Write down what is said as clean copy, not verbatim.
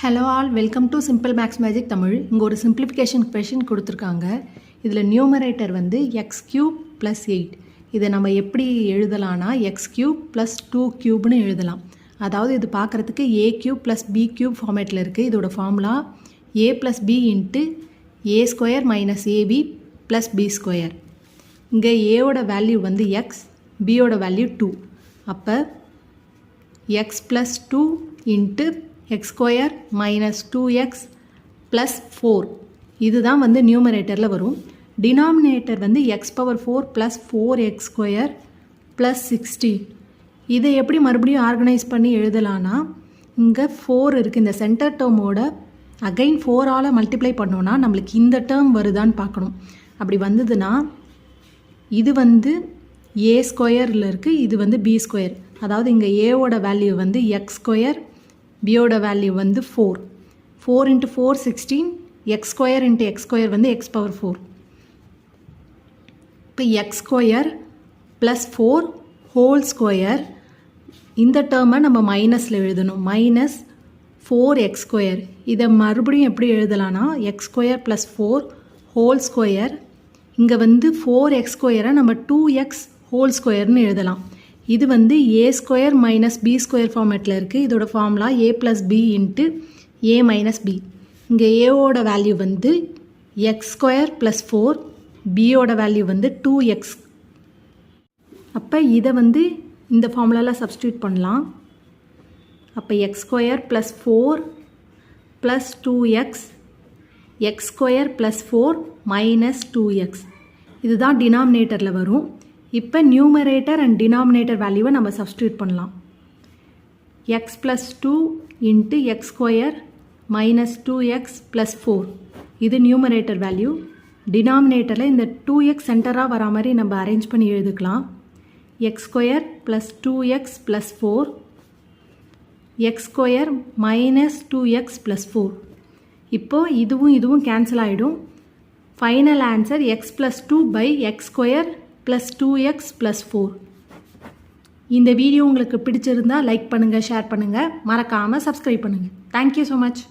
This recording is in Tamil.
Hello all, welcome to simple maths magic Tamil. இங்கே ஒரு சிம்பிளிஃபிகேஷன் கொஷின் கொடுத்துருக்காங்க. இதில் நியூமரேட்டர் வந்து எக்ஸ் கியூப் ப்ளஸ் 8. இதை நம்ம எப்படி எழுதலாம்னா எக்ஸ் கியூப் ப்ளஸ் 2 கியூப்னு எழுதலாம். அதாவது இது பார்க்குறதுக்கு A cube plus B cube ஃபார்மேட்டில் இருக்குது. இதோட formula A plus B into A square minus AB plus B square. இங்கே ஏவோட வேல்யூ வந்து எக்ஸ், பியோட வேல்யூ 2. அப்போ x plus 2 into x square minus 2x plus 4. இதுதான் வந்து நியூமரேட்டரில் வரும். டினாமினேட்டர் வந்து x power 4 plus 4x square plus 16. இதை எப்படி மறுபடியும் ஆர்கனைஸ் பண்ணி எழுதலான்னா, இங்கே 4 இருக்குது. இந்த சென்டர் டேர்மோட அகைன் 4ஆல் மல்டிப்ளை பண்ணோன்னா நம்மளுக்கு இந்த டேர்ம் வருதான்னு பார்க்கணும். அப்படி வந்ததுன்னா இது வந்து ஏ ஸ்கொயரில் இருக்குது, இது வந்து பி ஸ்கொயர். அதாவது இங்கே ஏவோட வேல்யூ வந்து எக்ஸ் ஸ்கொயர், பியோட வேல்யூ வந்து 4. 4 into 4 16. X square into x square வந்து எக்ஸ் பவர் 4. இப்போ x square plus 4 whole square. இந்த டேர்மை நம்ம மைனஸில் எழுதணும். Minus 4x square. இதை மறுபடியும் எப்படி எழுதலான்னா x square plus 4 whole square. இங்கே வந்து 4x ஸ்கொயரை நம்ம 2x ஹோல் ஸ்கொயர்னு எழுதலாம். இது வந்து ஏ ஸ்கொயர் மைனஸ் பி ஸ்கொயர் ஃபார்மேட்டில் இருக்குது. இதோட formula A plus B into A minus B. இங்கே ஏவோட வேல்யூ வந்து எக்ஸ் ஸ்கொயர் ப்ளஸ் 4, பியோட வேல்யூ வந்து 2x. அப்போ இதை வந்து இந்த ஃபார்முலாவில் சப்ஸ்டியூட் பண்ணலாம். அப்போ X square plus 4 plus 2x, X square plus 4 minus 2x. இதுதான் டினாமினேட்டரில் வரும். இப்போ நியூமரேட்டர் அண்ட் டினாமினேட்டர் வேல்யூவை நம்ம சப்ஸ்டியூட் பண்ணலாம். X plus 2 into x square minus 2x plus 4. இது நியூமரேட்டர் வேல்யூ. டினாமினேட்டரில் இந்த 2x சென்டராக வரா மாதிரி நம்ம அரேஞ்ச் பண்ணி எழுதுக்கலாம். X square plus 2x plus 4, x square minus 2x plus 4. இப்போது இதுவும் கேன்சல் ஆகிடும். Final answer x plus 2 by x square plus 2x plus 4. இந்த வீடியோ உங்களுக்கு பிடிச்சிருந்தால் லைக் பண்ணுங்கள், ஷேர் பண்ணுங்கள், மறக்காமல் சப்ஸ்கிரைப் பண்ணுங்கள். Thank you so much.